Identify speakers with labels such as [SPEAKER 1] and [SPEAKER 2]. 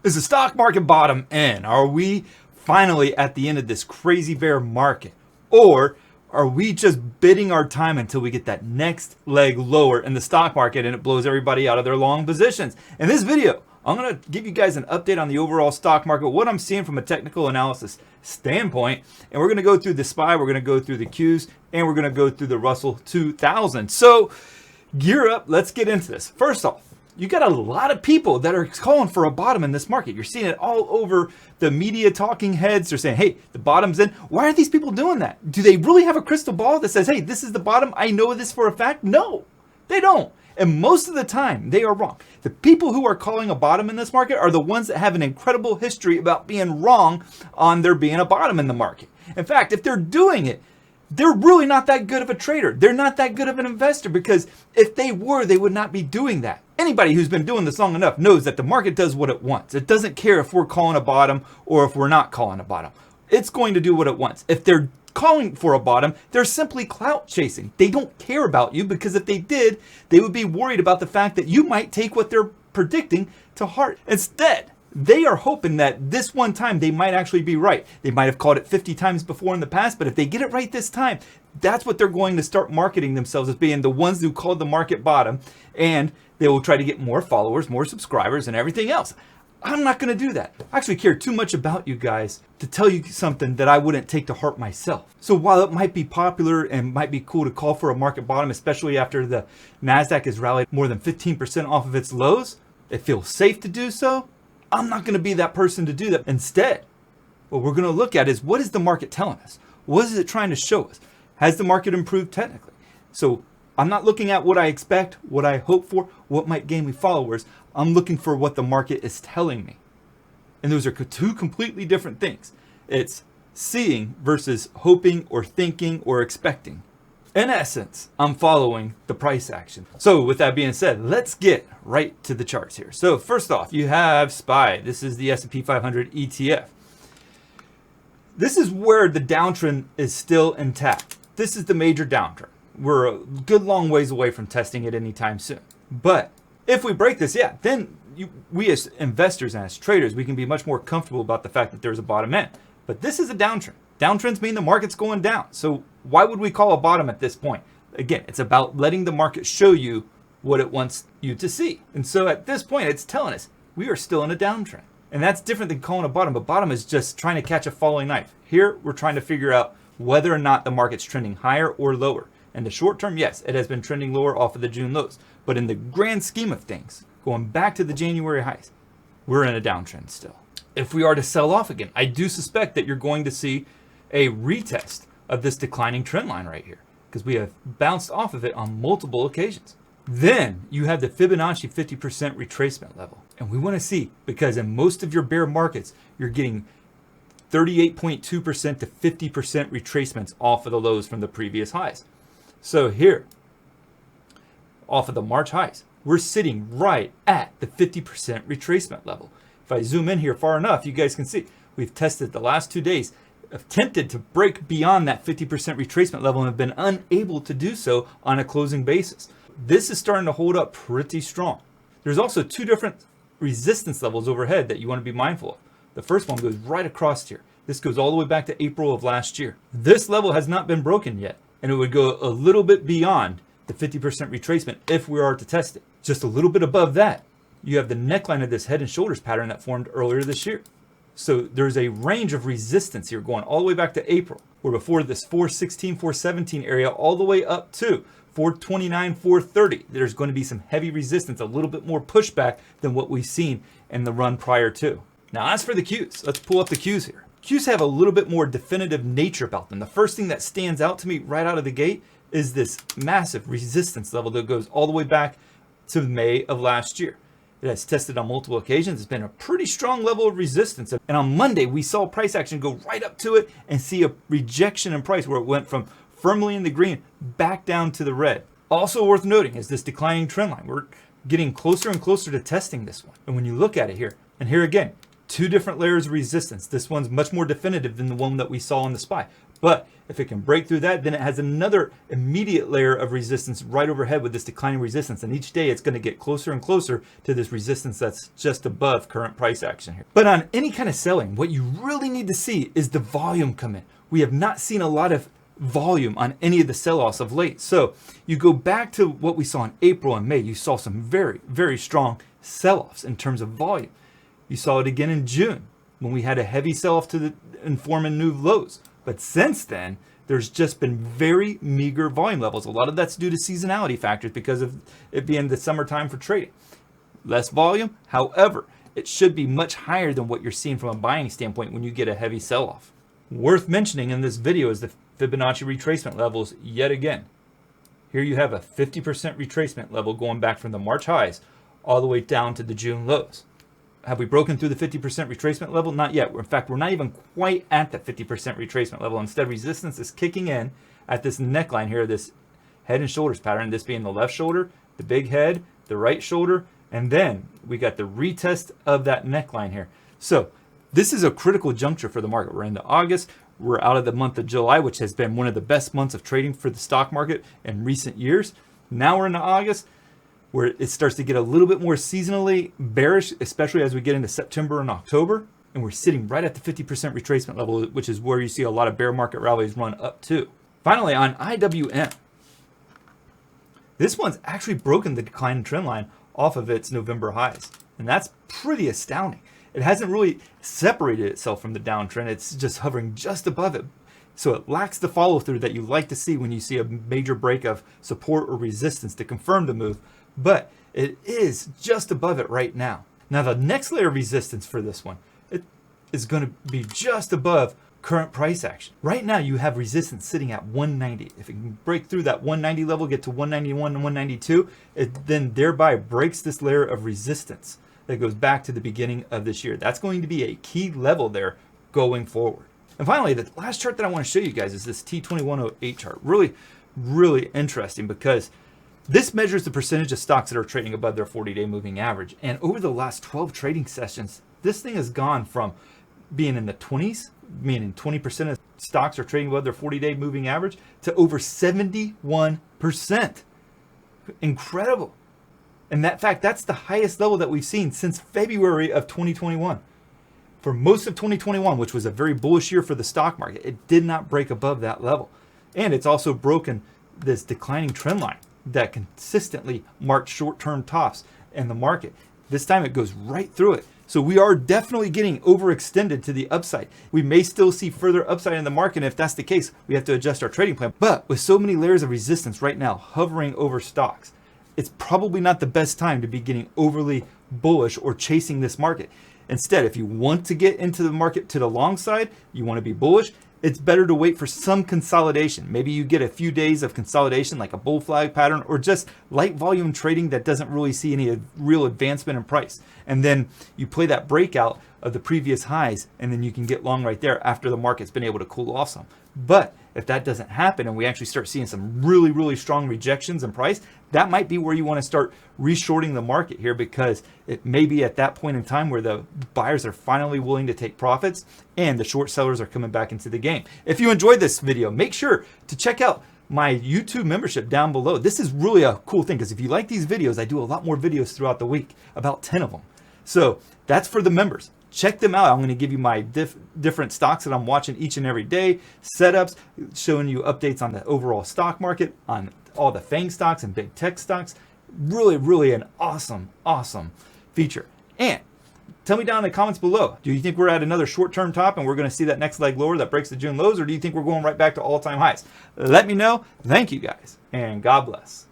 [SPEAKER 1] Is the stock market bottom in? Are we finally at the end of this crazy bear market? Or are we just bidding our time until we get that next leg lower in the stock market and it blows everybody out of their long positions? In this video, I'm going to give you guys an update on the overall stock market, what I'm seeing from a technical analysis standpoint, and we're going to go through the SPY, we're going to go through the Qs, and we're going to go through the Russell 2000. So gear up, let's get into this. First off, you got a lot of people that are calling for a bottom in this market. You're seeing it all over the media talking heads. They're saying, hey, the bottom's in. Why are these people doing that? Do they really have a crystal ball that says, hey, this is the bottom? I know this for a fact. No, they don't. And most of the time, they are wrong. The people who are calling a bottom in this market are the ones that have an incredible history about being wrong on there being a bottom in the market. In fact, if they're doing it, they're really not that good of a trader. They're not that good of an investor, because if they were, they would not be doing that. Anybody who's been doing this long enough knows that the market does what it wants. It doesn't care if we're calling a bottom or if we're not calling a bottom. It's going to do what it wants. If they're calling for a bottom, they're simply clout chasing. They don't care about you, because if they did, they would be worried about the fact that you might take what they're predicting to heart. Instead, they are hoping that this one time they might actually be right. They might have called it 50 times before in the past, but if they get it right this time, that's what they're going to start marketing themselves as being, the ones who called the market bottom, and they will try to get more followers, more subscribers, and everything else. I'm not going to do that. I actually care too much about you guys to tell you something that I wouldn't take to heart myself. So while it might be popular and might be cool to call for a market bottom, especially after the NASDAQ has rallied more than 15% off of its lows, it feels safe to do so. I'm not going to be that person to do that. Instead, what we're going to look at is, what is the market telling us? What is it trying to show us? Has the market improved technically? So I'm not looking at what I expect, what I hope for, what might gain me followers. I'm looking for what the market is telling me. And those are two completely different things. It's seeing versus hoping or thinking or expecting. In essence, I'm following the price action. So with that being said, let's get right to the charts here. So first off, you have SPY. This is the S&P 500 ETF. This is where the downtrend is still intact. This is the major downtrend. We're a good long ways away from testing it anytime soon. But if we break this, then we as investors and as traders, we can be much more comfortable about the fact that there's a bottom end. But this is a downtrend. Downtrends mean the market's going down. So why would we call a bottom at this point? Again, it's about letting the market show you what it wants you to see. And so at this point, it's telling us we are still in a downtrend. And that's different than calling a bottom. But bottom is just trying to catch a falling knife. Here, we're trying to figure out whether or not the market's trending higher or lower. In the short term, yes, it has been trending lower off of the June lows. But in the grand scheme of things, going back to the January highs, we're in a downtrend still. If we are to sell off again, I do suspect that you're going to see a retest of this declining trend line right here, because we have bounced off of it on multiple occasions. Then you have the Fibonacci 50% retracement level. And we want to see, because in most of your bear markets, you're getting 38.2% to 50% retracements off of the lows from the previous highs. So here, off of the March highs, we're sitting right at the 50% retracement level. If I zoom in here far enough, you guys can see we've tested the last 2 days, attempted to break beyond that 50% retracement level and have been unable to do so on a closing basis. This is starting to hold up pretty strong. There's also two different resistance levels overhead that you want to be mindful of. The first one goes right across here. This goes all the way back to April of last year. This level has not been broken yet, and it would go a little bit beyond the 50% retracement if we are to test it. Just a little bit above that, you have the neckline of this head and shoulders pattern that formed earlier this year. So there's a range of resistance here going all the way back to April, where before this 416, 417 area, all the way up to 429, 430, there's going to be some heavy resistance, a little bit more pushback than what we've seen in the run prior to. Now, as for the Qs, let's pull up the Qs here. Qs have a little bit more definitive nature about them. The first thing that stands out to me right out of the gate is this massive resistance level that goes all the way back to May of last year. It has tested on multiple occasions. It's been a pretty strong level of resistance. And on Monday, we saw price action go right up to it and see a rejection in price where it went from firmly in the green back down to the red. Also worth noting is this declining trend line. We're getting closer and closer to testing this one. And when you look at it here, and here again, two different layers of resistance. This one's much more definitive than the one that we saw in the SPY. But if it can break through that, then it has another immediate layer of resistance right overhead with this declining resistance. And each day it's going to get closer and closer to this resistance that's just above current price action here. But on any kind of selling, what you really need to see is the volume come in. We have not seen a lot of volume on any of the sell-offs of late. So you go back to what we saw in April and May, you saw some very, very strong sell-offs in terms of volume. You saw it again in June when we had a heavy sell-off to the informing new lows. But since then, there's just been very meager volume levels. A lot of that's due to seasonality factors because of it being the summertime for trading. Less volume, however, it should be much higher than what you're seeing from a buying standpoint when you get a heavy sell-off. Worth mentioning in this video is the Fibonacci retracement levels yet again. Here you have a 50% retracement level going back from the March highs all the way down to the June lows. Have we broken through the 50% retracement level? Not yet. In fact, we're not even quite at the 50% retracement level. Instead, resistance is kicking in at this neckline here, this head and shoulders pattern, this being the left shoulder, the big head, the right shoulder, and then we got the retest of that neckline here. So this is a critical juncture for the market. We're into August. We're out of the month of July, which has been one of the best months of trading for the stock market in recent years. Now we're into August, where it starts to get a little bit more seasonally bearish, especially as we get into September and October. And we're sitting right at the 50% retracement level, which is where you see a lot of bear market rallies run up to. Finally, on IWM, this one's actually broken the declining trend line off of its November highs. And that's pretty astounding. It hasn't really separated itself from the downtrend. It's just hovering just above it. So it lacks the follow through that you like to see when you see a major break of support or resistance to confirm the move. But it is just above it right now. Now the next layer of resistance for this one, it is going to be just above current price action. Right now you have resistance sitting at 190. If it can break through that 190 level, get to 191 and 192, it then thereby breaks this layer of resistance that goes back to the beginning of this year. That's going to be a key level there going forward. And finally, the last chart that I want to show you guys is this T2108 chart. Really, really interesting because this measures the percentage of stocks that are trading above their 40-day moving average. And over the last 12 trading sessions, this thing has gone from being in the 20s, meaning 20% of stocks are trading above their 40-day moving average, to over 71%. Incredible. And that fact, that's the highest level that we've seen since February of 2021. For most of 2021, which was a very bullish year for the stock market, it did not break above that level. And it's also broken this declining trend line that consistently marked short-term tops in the market. This time it goes right through it. So we are definitely getting overextended to the upside. We may still see further upside in the market. And if that's the case, we have to adjust our trading plan. But with so many layers of resistance right now hovering over stocks, it's probably not the best time to be getting overly bullish or chasing this market. Instead, if you want to get into the market to the long side, you want to be bullish, it's better to wait for some consolidation. Maybe you get a few days of consolidation like a bull flag pattern or just light volume trading that doesn't really see any real advancement in price. And then you play that breakout of the previous highs and then you can get long right there after the market's been able to cool off some. But if that doesn't happen and we actually start seeing some really, really strong rejections in price, that might be where you want to start reshorting the market here, because it may be at that point in time where the buyers are finally willing to take profits and the short sellers are coming back into the game. If you enjoyed this video, make sure to check out my YouTube membership down below. This is really a cool thing because if you like these videos, I do a lot more videos throughout the week, about 10 of them. So that's for the members. Check them out. I'm going to give you my different stocks that I'm watching each and every day, setups, showing you updates on the overall stock market, on all the FANG stocks and big tech stocks. Really, really an awesome, awesome feature. And tell me down in the comments below, do you think we're at another short-term top and we're going to see that next leg lower that breaks the June lows, or do you think we're going right back to all-time highs? Let me know. Thank you guys, and God bless.